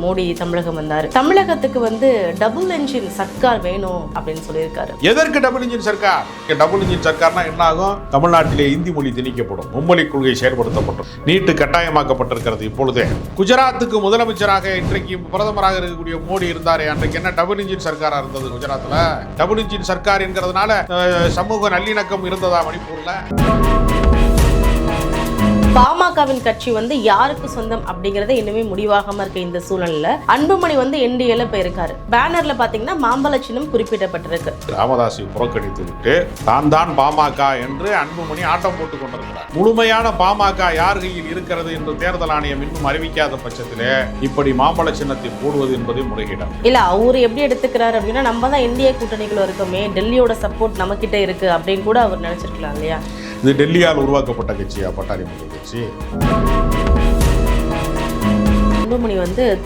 மோடி தமிழகம் வந்தாரு. தமிழகத்துக்கு double engine Sarkar வேணும் அப்படின்னு சொல்லியிருக்காரு. எதற்கு டபுள் இன்ஜின் சர்க்கார்? டபுள் இன்ஜின் சர்க்கார்னா என்ன ஆகும்? தமிழ்நாட்டிலே இந்தி மொழி திணிக்கப்படும், மும்மொழி கொள்கை செயல்படுத்தப்படும், நீட்டு கட்டாயமாக்கப்பட்டிருக்கிறது. இப்பொழுதே குஜராத்துக்கு முதலமைச்சராக இன்றைக்கு பிரதமராக இருக்கக்கூடிய மோடி இருந்தாரே, அன்றைக்கு என்ன டபுள் இன்ஜின் சர்க்காரா இருந்தது? குஜராத்ல டபுள் இன்ஜின் சர்க்கார் என்கிறதுனால சமூக நல்லிணக்கம் இருந்ததா மணிப்பூர்ல? பாமகவின் கட்சி யாருக்கு சொந்தம் அப்படிங்கறத இன்னுமே முடிவாகாம இருக்க இந்த சூழல்ல அன்புமணி என்டிஏல போயிருக்காரு. பேனர்ல பாத்தீங்கன்னா மாம்பழ சின்னம் குறிப்பிடப்பட்டிருக்கு. ராமதாஸை புறக்கணித்து விட்டு தான் பாமக என்று அன்புமணி ஆட்டம் போட்டுக் கொண்டிருக்கிறார். முழுமையான பாமக யார் கையில் இருக்கிறது என்று தேர்தல் ஆணையம் இன்னும் அறிவிக்காத பட்சத்திலே இப்படி மாம்பழ சின்னத்தை போடுவது என்பதை முறையிடம் இல்ல. அவரு எப்படி எடுத்துக்கிறாரு அப்படின்னா, நம்ம தான் என்டிஏ கூட்டணிக்குள்ள இருக்கோமே, டெல்லியோட சப்போர்ட் நம்ம கிட்ட இருக்கு அப்படின்னு கூட அவர் நினைச்சிருக்கலாம் இல்லையா? இது டெல்லியால் உருவாக்கப்பட்ட கட்சியா பட்டாளி மக்கள் கட்சி? அன்புமணி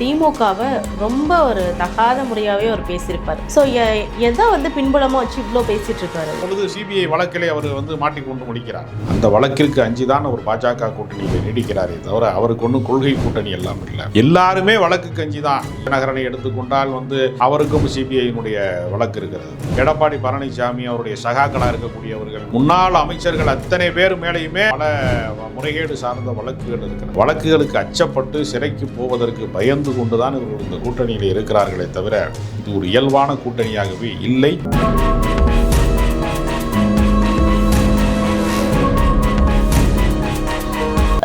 திமுகவை ரொம்ப ஒரு தகாத முறையாவே அவர் பேசியிருப்பார். ஸோ எதை பின்புலமா வச்சு இவ்வளோ பேசிட்டு இருக்காரு. பொழுது சிபிஐ வழக்கிலே அவர் மாட்டிக்கொண்டு முடிக்கிறார். அந்த வழக்கிற்கு அஞ்சுதான் ஒரு பாஜக கூட்டணியில் நீடிக்கிறாரே தவிர அவருக்கு ஒன்றும் கொள்கை கூட்டணி எல்லாம் இல்லை. எல்லாருமே வழக்குக்கு அஞ்சுதான். நகரனை எடுத்துக்கொண்டால் அவருக்கும் சிபிஐனுடைய வழக்கு இருக்கிறது. எடப்பாடி பழனிசாமி அவருடைய சகாக்களா இருக்கக்கூடியவர்கள், முன்னாள் அமைச்சர்கள் அத்தனை பேர் மேலேயுமே பல முறைகேடு சார்ந்த வழக்குகள் இருக்கிறது. வழக்குகளுக்கு அச்சப்பட்டு சிறைக்கு போவதற்கு பயந்து கொண்டுதான் இவர்கள் இந்த கூட்டணியில் இருக்கிறார்களே தவிர இது ஒரு இயல்பான கூட்டணியாகவே இல்லை.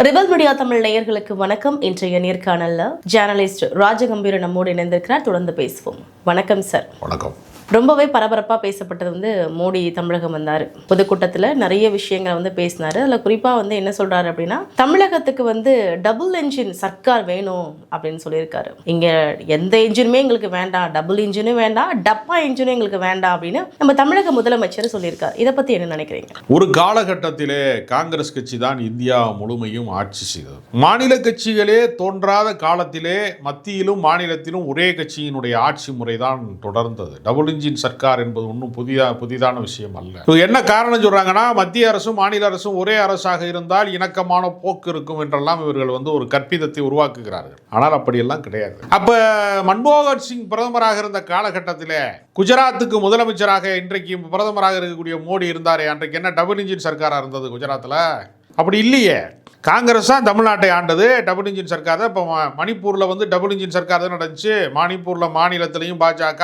ரிபல் மீடியா தமிழ் நேயர்களுக்கு வணக்கம். இன்றைய நேர்காணல்ல ஜேர்னலிஸ்ட் ராஜகம்பீர நம்மோடு இணைந்திருக்கிறார். தொடர்ந்து பேசுவோம். வணக்கம் சார். வணக்கம். ரொம்பவே பரபரப்பாக பேசப்பட்டது மோடி தமிழகம் வந்தார். பொதுக்கூட்டத்தில் நிறைய விஷயங்களை பேசினார். அதில் குறிப்பாக என்ன சொல்கிறாரு அப்படின்னா, தமிழகத்துக்கு டபுள் என்ஜின் சர்க்கார் வேணும் அப்படின்னு சொல்லியிருக்காரு. இங்கே எந்த என்ஜினுமே எங்களுக்கு வேண்டாம், டபுள் இன்ஜினும் வேண்டாம், டப்பா இன்ஜினும் எங்களுக்கு வேண்டாம் அப்படின்னு நம்ம தமிழக முதலமைச்சர் சொல்லியிருக்காரு. இதை பற்றி என்ன நினைக்கிறீங்க? ஒரு காலகட்டத்திலே காங்கிரஸ் கட்சி தான் இந்தியா முழுமையும் ஆட்சி செய்தது. மாநில கட்சிகளே தோன்றாத காலத்திலே மத்தியிலும் மாநிலத்திலும் ஒரே கட்சியினுடைய ஆட்சி முறை தான் தொடர்ந்தது. டபுள் இன்ஜின் சர்க்கார் என்பது ஒன்றும் புதிதான விஷயம் அல்ல. என்ன காரணம் சொல்றாங்கன்னா, மத்திய அரசும் மாநில அரசும் ஒரே அரசாக இருந்தால் இணக்கமான போக்கு இருக்கும் என்றெல்லாம் இவர்கள் ஒரு கற்பிதத்தை உருவாக்குகிறார்கள். ஆனால் அப்படியெல்லாம் கிடையாது. அப்ப மன்மோகன் சிங் பிரதமராக இருந்த காலகட்டத்தில் குஜராத்துக்கு முதலமைச்சராக இன்றைக்கு பிரதமராக இருக்கக்கூடிய மோடி இருந்தாரே, அன்றைக்கு என்ன டபுள் இன்ஜின் சர்க்காரா இருந்தது குஜராத்தில்? அப்படி இல்லையே. காங்கிரஸ் தான் தமிழ்நாட்டை ஆண்டது. டபுள் இன்ஜின் சர்க்கார் தான். இப்போ மணிப்பூரில் டபுள் இன்ஜின் சர்க்கார் தான் நடந்துச்சு. மணிப்பூரில் மாநிலத்திலையும் பாஜக,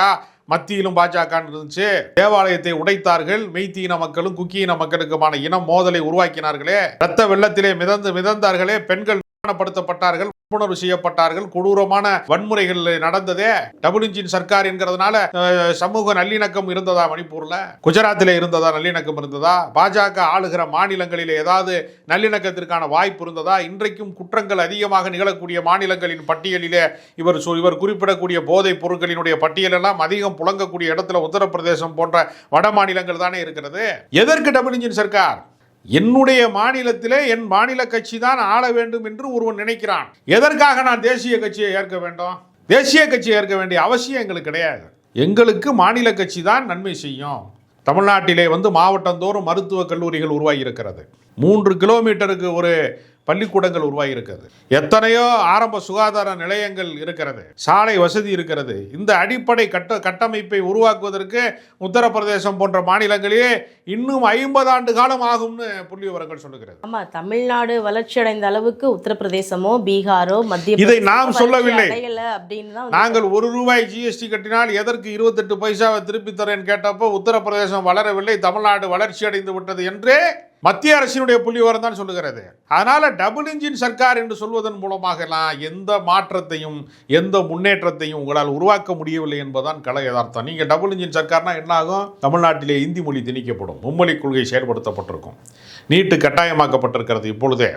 மத்தியிலும் பாஜக இருந்துச்சு. தேவாலயத்தை உடைத்தார்கள். மெய்த்தீன மக்களும் குக்கியின மக்களுக்குமான இன மோதலை உருவாக்கினார்களே. ரத்த வெள்ளத்திலே மிதந்தார்களே. பெண்கள் படுத்தப்பட்டார்கள், புணர்வு செய்யப்பட்டார்கள், கொடூரமான வன்முறைகள் நடந்ததே. டபுள் இன்ஜின் சர்க்கார் என்கிறதுனால சமூக நல்லிணக்கம் இருந்ததா? மணிப்பூர்ல, குஜராத்திலே இருந்ததா? நல்லிணக்கம் இருந்ததா? பாஜக ஆளுகிற மாநிலங்களிலே ஏதாவது நல்லிணக்கத்திற்கான வாய்ப்பு இருந்ததா? இன்றைக்கும் குற்றங்கள் அதிகமாக நிகழக்கூடிய மாநிலங்களின் பட்டியலிலே இவர் குறிப்பிடக்கூடிய போதைப் பொருட்களினுடைய பட்டியலெல்லாம் அதிகம் புழங்கக்கூடிய இடத்துல உத்தரப்பிரதேசம் போன்ற வட மாநிலங்கள் தானே இருக்கிறது. எதற்கு டபுள் இன்ஜின் சர்க்கார்? என்னுடைய மாநிலத்திலே என் மாநில கட்சி தான் ஆள வேண்டும் என்று ஒருவன் நினைக்கிறான். எதற்காக நான் தேசிய கட்சியை ஏற்க வேண்டும்? தேசிய கட்சியை ஏற்க வேண்டிய அவசியம் எங்களுக்கு கிடையாது. எங்களுக்கு மாநில கட்சி தான் நன்மை செய்யும். தமிழ்நாட்டிலே மாவட்டந்தோறும் மருத்துவக் கல்லூரிகள் உருவாகி இருக்கிறது. 3 கிலோமீட்டருக்கு ஒரு பள்ளிக்கூடங்கள் உருவாகி இருக்கிறது. எத்தனையோ ஆரம்ப சுகாதார நிலையங்கள் இருக்கிறது. சாலை வசதி இருக்கிறது. இந்த அடிப்படை கட்டமைப்பை உருவாக்குவதற்கு உத்தரப்பிரதேசம் போன்ற மாநிலங்களே இன்னும் 50 ஆண்டு காலம் ஆகும்னு புள்ளி விவரங்கள் சொல்லுகிறது. ஆமா, தமிழ்நாடு வளர்ச்சி அடைந்த அளவுக்கு உத்தரப்பிரதேசமோ பீகாரோ மத்திய இதை நாம் சொல்லவில்லை. நாங்கள் ₹1 ஜிஎஸ்டி கட்டினால் எதற்கு 28 பைசாவை திருப்பி தரேன்னு கேட்டப்போ உத்தரப்பிரதேசம் வளரவில்லை, தமிழ்நாடு வளர்ச்சி அடைந்து விட்டது என்று மத்திய அரசினுடைய புள்ளி விவரம் தான் சொல்லுகிறது. அதனால டபுள் இன்ஜின் சர்க்கார் என்று சொல்வதன் மூலமாக எந்த மாற்றத்தையும் எந்த முன்னேற்றத்தையும் உங்களால் உருவாக்க முடியவில்லை என்பதுதான் கள யதார்த்தம். நீங்க டபுள் இன்ஜின் சர்க்கார்னா என்ன ஆகும்? தமிழ்நாட்டிலே இந்தி மொழி திணிக்கப்படும், மும்மொழி கொள்கை செயல்படுத்தப்பட்டிருக்கும், நீட்டு கட்டாயமாக்கப்பட்டிருக்கிறது இப்பொழுதே.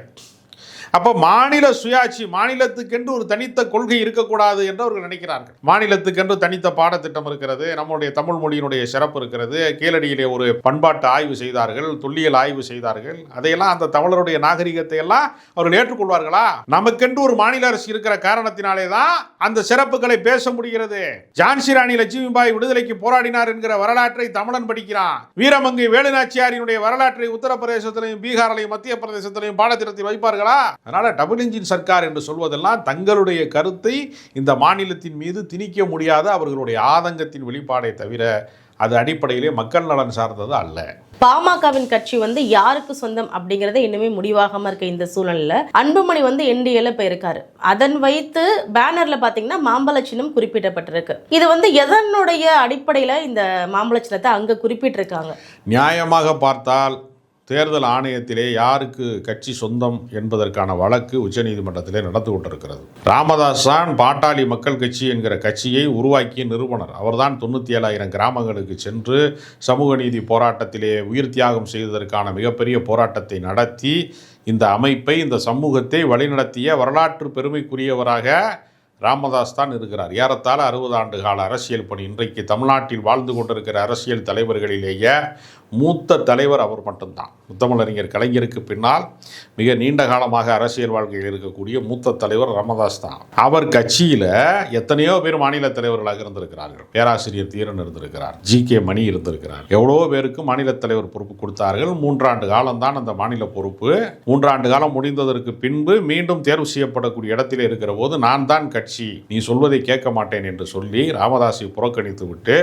அப்போ மாநில சுயாட்சி, மாநிலத்துக்கென்று ஒரு தனித்த கொள்கை இருக்கக்கூடாது என்று அவர்கள் நினைக்கிறார்கள். மாநிலத்துக்கென்று தனித்த பாடத்திட்டம் இருக்கிறது, நம்முடைய தமிழ் மொழியினுடைய சிறப்பு இருக்கிறது. கீழடியிலே ஒரு பண்பாட்டு ஆய்வு செய்தார்கள், தொல்லியல் ஆய்வு செய்தார்கள். அதையெல்லாம் அந்த தமிழருடைய நாகரிகத்தை எல்லாம் அவர்கள் ஏற்றுக்கொள்வார்களா? நமக்கென்று ஒரு மாநில அரசு இருக்கிற காரணத்தினாலே தான் அந்த சிறப்புகளை பேச முடிகிறது. ஜான்சி ராணி லட்சுமிபாய் விடுதலைக்கு போராடினார் என்கிற வரலாற்றை தமிழன் படிக்கிறான். வீரமங்கை வேலுநாச்சியாரினுடைய வரலாற்றை உத்தரப்பிரதேசத்திலையும் பீகாரிலையும் மத்திய பிரதேசத்திலையும் பாடத்திட்டத்தில் வைப்பார்களா? அதனால் டபுள் இன்ஜின் சர்க்கார் என்று சொல்வதெல்லாம் தங்களுடைய கருத்தை இந்த மாநிலத்தின் மீது திணிக்க முடியாத அவர்களுடைய ஆதங்கத்தின் வெளிப்பாடை தவிர அது அடிப்படையிலே மக்கள் நலன் சார்ந்தது அல்ல. பாமகவின் கட்சி வந்து யாருக்கு சொந்தம் அப்படிங்கறத இன்னுமே முடிவாகாம இருக்க இந்த சூழல்ல அன்புமணி வந்து என்டிஏல போயிருக்காரு. அதன் வைத்து பேனர்ல பாத்தீங்கன்னா மாம்பழ சின்னம் குறிப்பிடப்பட்டிருக்கு. இது வந்து எதனுடைய அடிப்படையில இந்த மாம்பழ சின்னத்தை அங்க குறிப்பிட்டிருக்காங்க? நியாயமாக பார்த்தால் தேர்தல் ஆணையத்திலே யாருக்கு கட்சி சொந்தம் என்பதற்கான வழக்கு உச்சநீதிமன்றத்திலே நடந்து கொண்டிருக்கிறது. ராமதாஸ் தான் பாட்டாளி மக்கள் கட்சி என்கிற கட்சியை உருவாக்கிய நிறுவனர். அவர்தான் 97,000 கிராமங்களுக்கு சென்று சமூக நீதி போராட்டத்திலே உயிர் தியாகம் செய்வதற்கான மிகப்பெரிய போராட்டத்தை நடத்தி இந்த அமைப்பை, இந்த சமூகத்தை வழிநடத்திய வரலாற்று பெருமைக்குரியவராக ராமதாஸ் தான் இருக்கிறார். ஏறத்தாழ 60 ஆண்டு கால அரசியல் பணி. இன்றைக்கு தமிழ்நாட்டில் வாழ்ந்து கொண்டிருக்கிற அரசியல் தலைவர்களிலேயே மூத்த தலைவர் அவர் மட்டும்தான். முத்தமிழறிஞர் கலைஞருக்கு பின்னால் மிக நீண்ட காலமாக அரசியல் வாழ்க்கையில் இருக்கக்கூடிய மூத்த தலைவர் ராமதாஸ் தான். அவர் கட்சியில் எத்தனையோ பேர் மாநில தலைவர்களாக இருந்திருக்கிறார்கள். பேராசிரியர் தீரன் இருந்திருக்கிறார், ஜி.கே. மணி இருந்திருக்கிறார். எவ்வளோ பேருக்கு மாநில தலைவர் பொறுப்பு கொடுத்தார்கள். 3 ஆண்டு காலம்தான் அந்த மாநில பொறுப்பு. 3 ஆண்டு காலம் முடிந்ததற்கு பின்பு மீண்டும் தேர்வு செய்யப்படக்கூடிய இடத்தில் இருக்கிற போது நான் தான் கட்சி, நீ சொல்வதை கேட்க மாட்டேன் என்று சொல்லி ராமதாஸை புறக்கணித்து விட்டு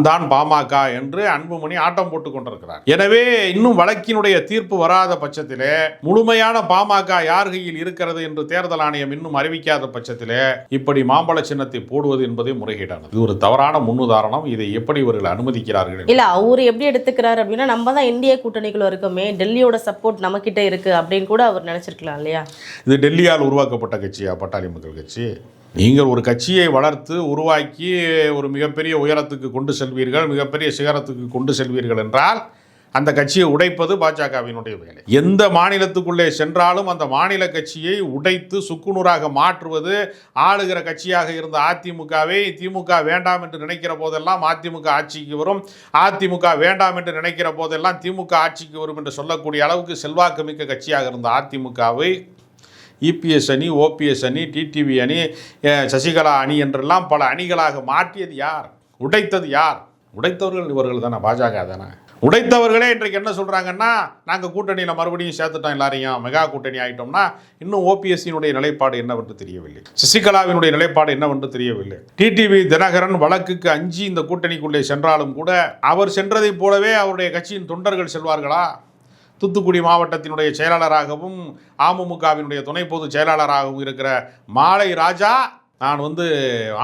தான் பாமக என்று அன்புமணி ஆட்டம் போட்டுக் கொண்டிருக்கிறார். எனவே இன்னும் வழக்கினுடைய தீர்ப்பு வராத பட்சத்திலே, முழுமையான பாமக யார் கையில் இருக்கிறது என்று தேர்தல் ஆணையம் இன்னும் அறிவிக்காத பட்சத்திலே இப்படி மாம்பழ சின்னத்தை போடுவது என்பதே முறைகேடானது. இது ஒரு தவறான முன்னுதாரணம். இதை எப்படி இவர்கள் அனுமதிக்கிறார்கள்? இல்ல, அவரு எப்படி எடுத்துக்கிறார் அப்படின்னா, நம்ம தான் இந்திய கூட்டணிக்குள்ள இருக்கோமே, டெல்லியோட சப்போர்ட் நம்ம கிட்ட இருக்கு அப்படின்னு கூட அவர் நினைச்சிருக்கலாம் இல்லையா? இது டெல்லியால் உருவாக்கப்பட்ட கட்சியா பாட்டாளி மக்கள் கட்சி? நீங்கள் ஒரு கட்சியை வளர்த்து உருவாக்கி ஒரு மிகப்பெரிய உயரத்துக்கு கொண்டு செல்வீர்கள், மிகப்பெரிய சிகரத்துக்கு கொண்டு செல்வீர்கள் என்றால் அந்த கட்சியை உடைப்பது பாஜகவினுடைய வேலை. எந்த மாநிலத்துக்குள்ளே சென்றாலும் அந்த மாநில கட்சியை உடைத்து சுக்குநூறாக மாற்றுவது. ஆளுகிற கட்சியாக இருந்த அதிமுகவை திமுக வேண்டாம் என்று நினைக்கிற போதெல்லாம் அதிமுக ஆட்சிக்கு வரும், அதிமுக வேண்டாம் என்று நினைக்கிற போதெல்லாம் திமுக ஆட்சிக்கு வரும் என்று சொல்லக்கூடிய அளவுக்கு செல்வாக்கு மிக்க கட்சியாக இருந்த அதிமுகவை இபிஎஸ் அணி, ஓபிஎஸ் அணி, டிடிவி அணி, சசிகலா அணி என்றெல்லாம் பல அணிகளாக மாற்றியது யார்? உடைத்தது யார்? உடைத்தவர்கள் இவர்கள் தானே, பாஜக தானே. உடைத்தவர்களே இன்றைக்கு என்ன சொல்கிறாங்கன்னா, நாங்கள் கூட்டணியில் மறுபடியும் சேர்த்துட்டோம், எல்லாரையும் மெகா கூட்டணி ஆகிட்டோம்னா இன்னும் ஓபிஎஸ்சியினுடைய நிலைப்பாடு என்னவென்று தெரியவில்லை, சசிகலாவினுடைய நிலைப்பாடு என்னவென்று தெரியவில்லை. டிடிவி தினகரன் வழக்குக்கு அஞ்சி இந்த கூட்டணிக்குள்ளே சென்றாலும் கூட அவர் சென்றதைப் போலவே அவருடைய கட்சியின் தொண்டர்கள் செல்வார்களா? தூத்துக்குடி மாவட்டத்தினுடைய செயலாளராகவும் அமமுகவினுடைய துணை பொதுச் செயலாளராகவும் இருக்கிற மாலை ராஜா நான்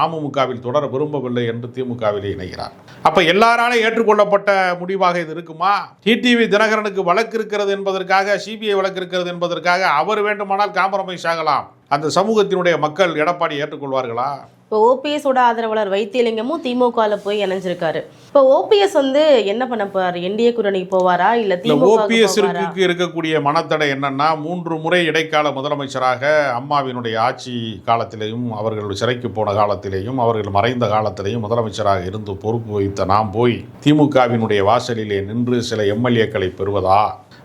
அமமுகவில் தொடர விரும்பவில்லை என்று திமுகவில் இணைகிறார். அப்போ எல்லாராலும் ஏற்றுக்கொள்ளப்பட்ட முடிவாக இது இருக்குமா? டிடிவி தினகரனுக்கு வழக்கு இருக்கிறது என்பதற்காக, சிபிஐ வழக்கு இருக்கிறது என்பதற்காக அவர் வேண்டுமானால் காம்ப்ரமைஸ் ஆகலாம். அந்த சமூகத்தினுடைய மக்கள் எடப்பாடி ஏற்றுக்கொள்வார்களா? இப்போ ஓபிஎஸோட ஆதரவாளர் வைத்தியலிங்கமும் திமுகவில் போய் இணைஞ்சிருக்காரு. இப்போ ஓபிஎஸ் என்ன பண்ண போறாரு? என்டிஏ கூட்டணிக்கு போவாரா இல்ல திமுக? ஓபிஎஸ்க்கு இருக்கக்கூடிய மனத்தடை என்னன்னா, 3 முறை இடைக்கால முதலமைச்சராக அம்மாவினுடைய ஆட்சி காலத்திலேயும் அவர்கள் சிறைக்கு போன காலத்திலேயும் அவர்கள் மறைந்த காலத்திலேயும் முதலமைச்சராக இருந்து பொறுப்பு வைத்த நாம் போய் திமுகவினுடைய வாசலிலே நின்று சில எம்எல்ஏக்களை பெறுவதா?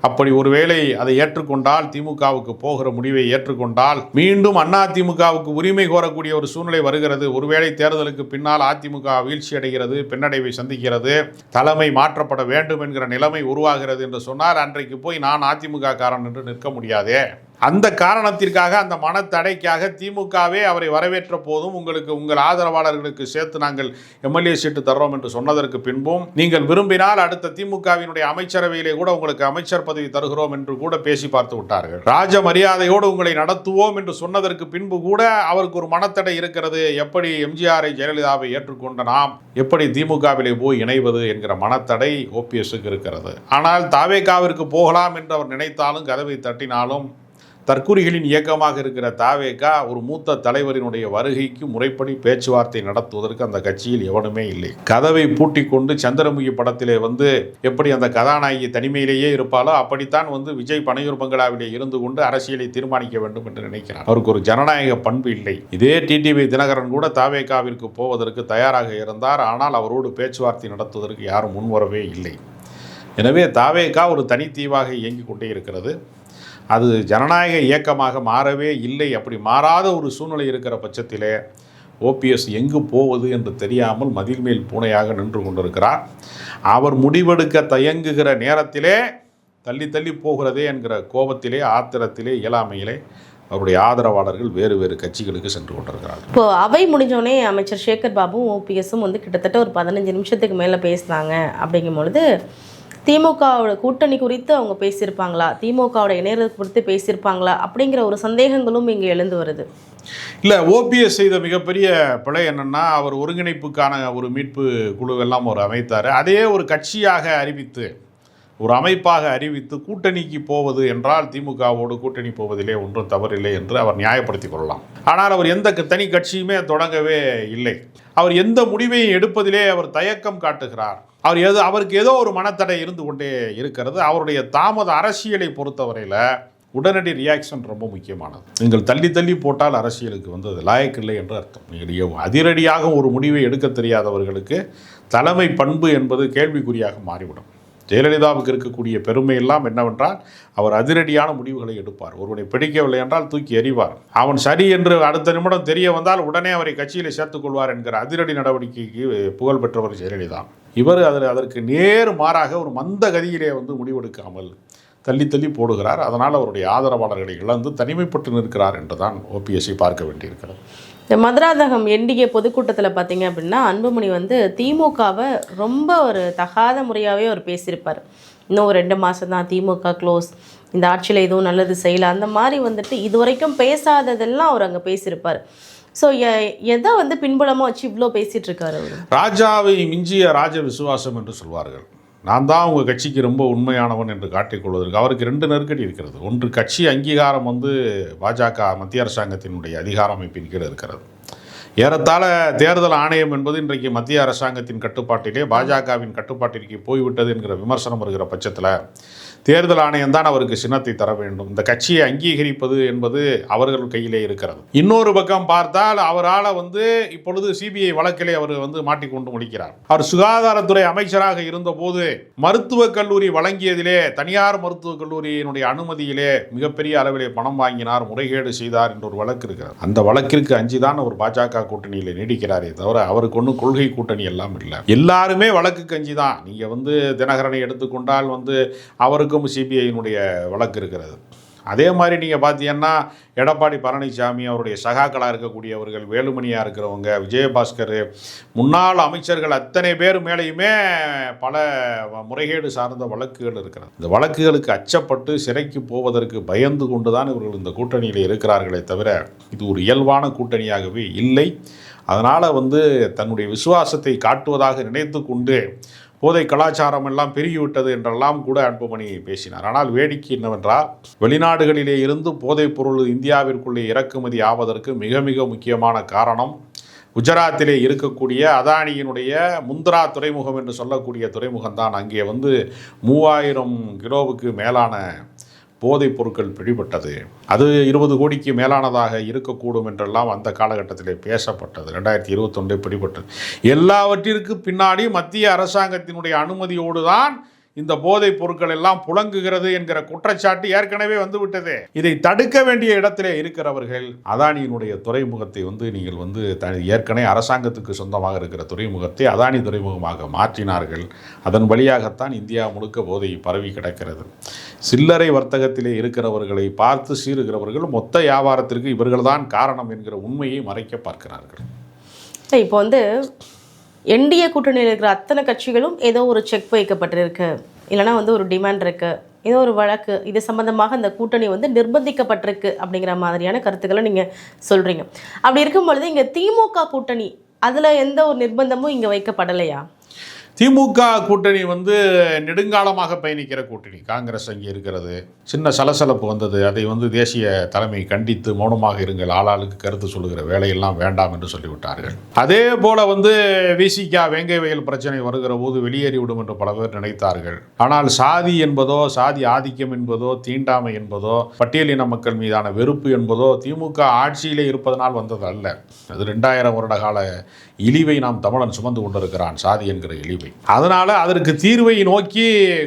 அப்படி ஒருவேளை அதை ஏற்றுக்கொண்டால், திமுகவுக்கு போகிற முடிவை ஏற்றுக்கொண்டால் மீண்டும் அதிமுகவுக்கு உரிமை கோரக்கூடிய ஒரு சூழ்நிலை வருகிறது. ஒருவேளை தேர்தலுக்கு பின்னால் அதிமுக வீழ்ச்சி அடைகிறது, பின்னடைவை சந்திக்கிறது, தலைமை மாற்றப்பட வேண்டும் என்கிற நிலைமை உருவாகிறது என்று சொன்னால் அன்றைக்கு போய் நான் அதிமுக காரன் என்று நிற்க முடியாதே. அந்த காரணத்திற்காக, அந்த மனத்தடைக்காக திமுகவே அவரை வரவேற்ற போதும் உங்கள் ஆதரவாளர்களுக்கு சேர்த்து நாங்கள் எம்எல்ஏ சீட்டு தர்றோம் என்று சொன்னதற்கு பின்பும், நீங்கள் விரும்பினால் அடுத்த திமுகவினுடைய அமைச்சரவையிலே கூட உங்களுக்கு அமைச்சர் பதவி தருகிறோம் என்று கூட பேசி பார்த்து விட்டார்கள். ராஜ மரியாதையோடு உங்களை நடத்துவோம் என்று சொன்னதற்கு பின்பு கூட அவருக்கு ஒரு மனத்தடை இருக்கிறது. எப்படி எம்ஜிஆரை ஜெயலலிதாவை ஏற்றுக்கொண்ட நாம் எப்படி திமுகவிலே போய் இணைவது என்கிற மனத்தடை ஓபிஎஸ்க்கு இருக்கிறது. ஆனால் தாவேகாவிற்கு போகலாம் என்று அவர் நினைத்தாலும், கதவை தட்டினாலும், தற்குறிகளின் இயக்கமாக இருக்கிற தாவேகா ஒரு மூத்த தலைவரினுடைய வருகைக்கு முறைப்படி பேச்சுவார்த்தை நடத்துவதற்கு அந்த கட்சியில் எவனுமே இல்லை. கதவை பூட்டி கொண்டு சந்திரமுகி படத்திலே எப்படி அந்த கதாநாயகி தனிமையிலேயே இருப்பாலோ அப்படித்தான் விஜய் பனையூர் பங்களாவிலே இருந்து கொண்டு அரசியலை தீர்மானிக்க வேண்டும் என்று நினைக்கிறார். அவருக்கு ஒரு ஜனநாயக பண்பு இல்லை. இதே டிடிவி தினகரன் கூட தாவேகாவிற்கு போவதற்கு தயாராக இருந்தார். ஆனால் அவரோடு பேச்சுவார்த்தை நடத்துவதற்கு யாரும் முன்வரவே இல்லை. எனவே தாவேகா ஒரு தனித்தீவாக இயங்கிக் கொண்டே இருக்கிறது. அது ஜனநாயக இயக்கமாக மாறவே இல்லை. அப்படி மாறாத ஒரு சூழ்நிலை இருக்கிற பட்சத்திலே ஓபிஎஸ் எங்கு போவது என்று தெரியாமல் மதில் மேல் பூனையாக நின்று கொண்டிருக்கிறார். அவர் முடிவெடுக்க தயங்குகிற நேரத்திலே தள்ளி தள்ளி போகிறதே என்கிற கோபத்திலே, ஆத்திரத்திலே, இயலாமையிலே அவருடைய ஆதரவாளர்கள் வேறு வேறு கட்சிகளுக்கு சென்று கொண்டிருக்கிறார்கள். இப்போ அவை முடிஞ்சோடனே அமைச்சர் சேகர் பாபுவும் ஓபிஎஸும் வந்து கிட்டத்தட்ட ஒரு 15 நிமிஷத்துக்கு மேலே பேசினாங்க. அப்படிங்கும் பொழுது திமுகவோட கூட்டணி குறித்து அவங்க பேசியிருப்பாங்களா, திமுகவோட இணையறது குறித்து பேசியிருப்பாங்களா அப்படிங்கிற ஒரு சந்தேகங்களும் இங்கே எழுந்து வருது. இல்லை, ஓபிஎஸ் செய்த மிகப்பெரிய பிழை என்னென்னா, அவர் ஒருங்கிணைப்புக்கான ஒரு மீட்பு குழுவெல்லாம் அவர் அமைத்தார். அதே ஒரு கட்சியாக அறிவித்து, ஒரு அமைப்பாக அறிவித்து கூட்டணிக்கு போவது என்றால் திமுகவோடு கூட்டணி போவதிலே ஒன்றும் தவறில்லை என்று அவர் நியாயப்படுத்திக் கொள்ளலாம். ஆனால் அவர் எந்த தனி கட்சியுமே தொடங்கவே இல்லை. அவர் எந்த முடிவையும் எடுப்பதிலே அவர் தயக்கம் காட்டுகிறார். அவருக்கு ஏதோ ஒரு மனத்தடை இருந்து கொண்டே இருக்கிறது. அவருடைய தாமத அரசியலை பொறுத்தவரையில் உடனடி ரியாக்ஷன் ரொம்ப முக்கியமானது. நீங்கள் தள்ளி தள்ளி போட்டால் அரசியலுக்கு வந்து அது லாயக்கில்லை என்று அர்த்தம். நீங்கள் அதிரடியாக ஒரு முடிவை எடுக்க தெரியாதவர்களுக்கு தலைமை பண்பு என்பது கேள்விக்குறியாக மாறிவிடும். ஜெயலலிதாவுக்கு இருக்கக்கூடிய பெருமை எல்லாம் என்னவென்றால், அவர் அதிரடியான முடிவுகளை எடுப்பார். ஒருவனை பிடிக்கவில்லை என்றால் தூக்கி எறிவார். அவன் சரி என்று அடுத்த நிமிடம் தெரிய வந்தால் உடனே அவரை கட்சியில் சேர்த்துக் கொள்வார் என்கிற அதிரடி நடவடிக்கைக்கு புகழ் பெற்றவர் ஜெயலலிதா. இவர் அதற்கு நேர் மாறாக ஒரு மந்த கதியிலே வந்து முடிவெடுக்காமல் தள்ளி தள்ளி போடுகிறார். அதனால் அவருடைய ஆதரவாளர்களை இழந்து தனிமைப்பட்டு நிற்கிறார் என்றுதான் ஓபிஎஸ்ஐ பார்க்க வேண்டியிருக்கிறது. இந்த மதுராந்தகம் என்டிஏ பொதுக்கூட்டத்தில் பார்த்தீங்க அப்படின்னா அன்புமணி வந்து திமுகவை ரொம்ப ஒரு தகாத முறையாகவே அவர் பேசியிருப்பார். இன்னும் ஒரு 2 மாதம் தான் திமுக க்ளோஸ், இந்த ஆட்சியில் எதுவும் நல்லது செய்யலை, அந்த மாதிரி வந்துட்டு இது வரைக்கும் பேசாததெல்லாம் அவர் அங்கே பேசியிருப்பார். ஸோ எதை வந்து பின்புலமாக வச்சு இவ்வளோ பேசிகிட்டு இருக்காரு அவர்? ராஜாவை மிஞ்சிய ராஜ விசுவாசம் என்று சொல்வார்கள். நான் தான் உங்கள் கட்சிக்கு ரொம்ப உண்மையானவன் என்று காட்டிக்கொள்வதற்கு அவருக்கு 2 நெருக்கடி இருக்கிறது. ஒன்று, கட்சி அங்கீகாரம் வந்து பாஜக மத்திய அரசாங்கத்தினுடைய அதிகார அமைப்பின் கீழ் இருக்கிறது. ஏறத்தாழ தேர்தல் ஆணையம் என்பது இன்றைக்கு மத்திய அரசாங்கத்தின் கட்டுப்பாட்டிலே பாஜகவின் கட்டுப்பாட்டிற்கு போய்விட்டது என்கிற விமர்சனம் வருகிற பட்சத்தில் தேர்தல் ஆணையம் தான் அவருக்கு சின்னத்தை தர வேண்டும். இந்த கட்சியை அங்கீகரிப்பது என்பது அவர்கள் கையிலே இருக்கிறது. இன்னொரு பக்கம் பார்த்தால் அவரால் வந்து இப்பொழுது சிபிஐ வழக்கிலே அவர் வந்து மாட்டிக்கொண்டு முடிக்கிறார். அவர் சுகாதாரத்துறை அமைச்சராக இருந்தபோது மருத்துவக் கல்லூரி வழங்கியதிலே தனியார் மருத்துவக் கல்லூரியினுடைய அனுமதியிலே மிகப்பெரிய அளவிலே பணம் வாங்கினார், முறைகேடு செய்தார் என்ற ஒரு வழக்கு இருக்கிறது. அந்த வழக்கிற்கு அஞ்சுதான் அவர் பாஜக கூட்டணியில் நீடிக்கிறாரே தவிர அவருக்கு ஒன்றும் கொள்கை கூட்டணி எல்லாம் இல்லை. எல்லாருமே வழக்குக்கு அஞ்சு தான். நீங்கள் வந்து தினகரனை எடுத்துக்கொண்டால் வந்து அவருக்கு சிபிஐயினுடைய வழக்கு இருக்கிறது. அதே மாதிரி நீங்கள் பார்த்தீங்கன்னா எடப்பாடி பழனிசாமி, அவருடைய சகாக்களாக இருக்கக்கூடியவர்கள், வேலுமணியாக இருக்கிறவங்க, விஜயபாஸ்கர், முன்னாள் அமைச்சர்கள் அத்தனை பேர் மேலேயுமே பல முறைகேடு சார்ந்த வழக்குகள் இருக்கிறது. இந்த வழக்குகளுக்கு அச்சப்பட்டு சிறைக்கு போவதற்கு பயந்து கொண்டு தான் இவர்கள் இந்த கூட்டணியில் இருக்கிறார்களே தவிர இது ஒரு இயல்பான கூட்டணியாகவே இல்லை. அதனால் வந்து தன்னுடைய விசுவாசத்தை காட்டுவதாக நினைத்து கொண்டு போதை கலாச்சாரம் எல்லாம் பெருகிவிட்டது என்றெல்லாம் கூட அன்புமணி பேசினார். ஆனால் வேடிக்கை என்னவென்றால், வெளிநாடுகளிலே இருந்து போதைப் பொருள் இந்தியாவிற்குள்ளே இறக்குமதி ஆவதற்கு மிக மிக முக்கியமான காரணம் குஜராத்திலே இருக்கக்கூடிய அதானியினுடைய முந்த்ரா துறைமுகம் என்று சொல்லக்கூடிய துறைமுகம்தான். அங்கே வந்து 3000 கிலோவுக்கு மேலான போதைப் பொருட்கள் பிடிபட்டது. அது 20 கோடிக்கு மேலானதாக இருக்கக்கூடும் என்றெல்லாம் அந்த காலகட்டத்திலே பேசப்பட்டது. 2021 பிடிபட்டது. எல்லாவற்றிற்கு பின்னாடி மத்திய அரசாங்கத்தினுடைய அனுமதியோடு தான் இந்த போதைப் பொருட்கள் எல்லாம் புழங்குகிறது என்கிற குற்றச்சாட்டு ஏற்கனவே வந்துவிட்டது. இதை தடுக்க வேண்டிய இடத்திலே இருக்கிறவர்கள் அதானியினுடைய துறைமுகத்தை வந்து நீங்கள் வந்து ஏற்கனவே அரசாங்கத்துக்கு சொந்தமாக இருக்கிற துறைமுகத்தை அதானி துறைமுகமாக மாற்றினார்கள். அதன் வழியாகத்தான் இந்தியா முழுக்க போதை பரவி கிடக்கிறது. சில்லறை வர்த்தகத்திலே இருக்கிறவர்களை பார்த்து சீறுகிறவர்கள் மொத்த வியாபாரத்திற்கு இவர்கள்தான் காரணம் என்கிற உண்மையை மறைக்க பார்க்கிறார்கள். இப்போ வந்து என்டிஏ கூட்டணியில் இருக்கிற அத்தனை கட்சிகளும் ஏதோ ஒரு செக் வைக்கப்பட்டிருக்கு, இல்லைனா வந்து ஒரு டிமாண்ட் இருக்குது, ஏதோ ஒரு வழக்கு இது சம்மந்தமாக இந்த கூட்டணி வந்து நிர்பந்திக்கப்பட்டிருக்கு அப்படிங்கிற மாதிரியான கருத்துக்களை நீங்கள் சொல்கிறீங்க. அப்படி இருக்கும் பொழுது இங்கே திமுக கூட்டணி அதில் எந்த ஒரு நிர்பந்தமும் இங்கே வைக்கப்படலையா? திமுக கூட்டணி வந்து நெடுங்காலமாக பயணிக்கிற கூட்டணி. காங்கிரஸ் அங்கே இருக்கிறது, சின்ன சலசலப்பு வந்தது, அதை வந்து தேசிய தலைமை கண்டித்து மௌனமாக இருங்கள், ஆளாளுக்கு கருத்து சொல்லுகிற வேலையெல்லாம் வேண்டாம் என்று சொல்லிவிட்டார்கள். அதே போல வந்து விசிகா வேங்கை வயல் பிரச்சனை வருகிற போது வெளியேறிவிடும் என்று பல பேர் நினைத்தார்கள். ஆனால் சாதி என்பதோ, சாதி ஆதிக்கம் என்பதோ, தீண்டாமை என்பதோ, பட்டியலின மக்கள் மீதான வெறுப்பு என்பதோ திமுக ஆட்சியிலே இருப்பதனால் வந்தது அல்ல. அது 2000 வருட கால இழிவை நாம் தமிழன் சுமந்து கொண்டிருக்கிறான், சாதி என்கிற இழிவை. இல்லை. அதனால அதற்கு தீர்வை நோக்கி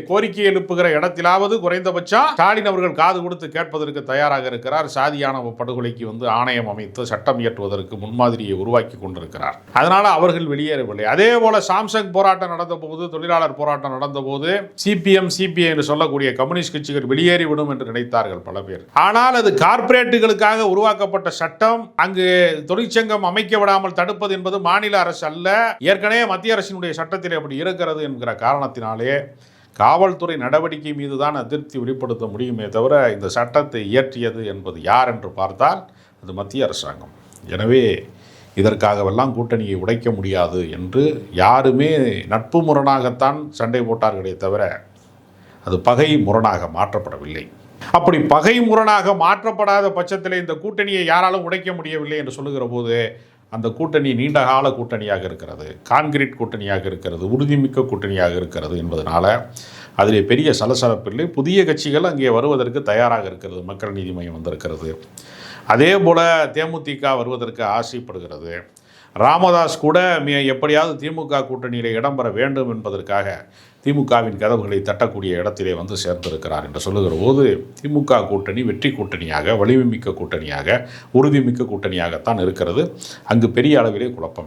கோரிக்கை எழுப்புகிற இடத்திலாவது குறைந்தபட்சம் ஸ்டாலின் அவர்கள் காது கொடுத்து கேட்பதற்கு தயாராக இருக்கிறார். சாதியானவ படுகொலைக்கு ஆணையம் அமைத்து சட்டம் இயற்றுவதற்கு முன்மாதிரியை உருவாக்கி கொண்டிருக்கிறார். அதனால அவர்கள் வெளியேறவில்லை. அதே போல சாம்சங் போராட்டம் நடந்த போது, தொழிலாளர் போராட்டம் நடந்த போது சிபிஎம் சிபிஐ என்று சொல்லக்கூடிய கம்யூனிஸ்ட் கட்சிகள் வெளியேறிவிடும் என்று நினைத்தார்கள் பல பேர். ஆனால் அது கார்ப்பரேட்டுகளுக்காக உருவாக்கப்பட்ட சட்டம். அங்கு தொழிற்சங்கம் அமைக்க விடாமல் தடுப்பது என்பது மாநில அரசு அல்ல, ஏற்கனவே மத்திய அரசினுடைய சட்டத்தில் அப்படி இருக்கிறது என்கிற காரணத்தினாலே காவல்துறை நடவடிக்கை மீது தான் அதிருப்தி வெளிப்படுத்த முடியுமே தவிர இந்த சட்டத்தை இயற்றியது என்பது யார் என்று பார்த்தால் அது மத்திய அரசாங்கம். எனவே இதற்காகவெல்லாம் கூட்டணியை உடைக்க முடியாது என்று யாருமே நட்பு முரணாகத்தான் சண்டை போட்டார்களே தவிர அது பகை முரணாக மாற்றப்படவில்லை. அப்படி பகை முரணாக மாற்றப்படாத பட்சத்தில் இந்த கூட்டணியை யாராலும் உடைக்க முடியவில்லை என்று சொல்லுகிற போது அந்த கூட்டணி நீண்டகால கூட்டணியாக இருக்கிறது, கான்கிரீட் கூட்டணியாக இருக்கிறது, உறுதிமிக்க கூட்டணியாக இருக்கிறது என்பதனால அதிலே பெரிய சலசலப்பில்லை. புதிய கட்சிகள் அங்கே வருவதற்கு தயாராக இருக்கிறது. மக்கள் நீதி மையம் வந்திருக்கிறது. அதே போல் தேமுதிக வருவதற்கு ஆசைப்படுகிறது. ராமதாஸ் கூட எப்படியாவது திமுக கூட்டணியில் இடம்பெற வேண்டும் என்பதற்காக திமுகவின் கதவுகளை தட்டக்கூடிய இடத்திலே சேர்ந்திருக்கிறார் என்று சொல்லுகிற போது திமுக கூட்டணி வெற்றி கூட்டணியாக, வலிமைமிக்க கூட்டணியாக, உறுதிமிக்க கூட்டணியாகத்தான் இருக்கிறது. அங்கு பெரிய அளவிலே குழப்பம் இல்லை.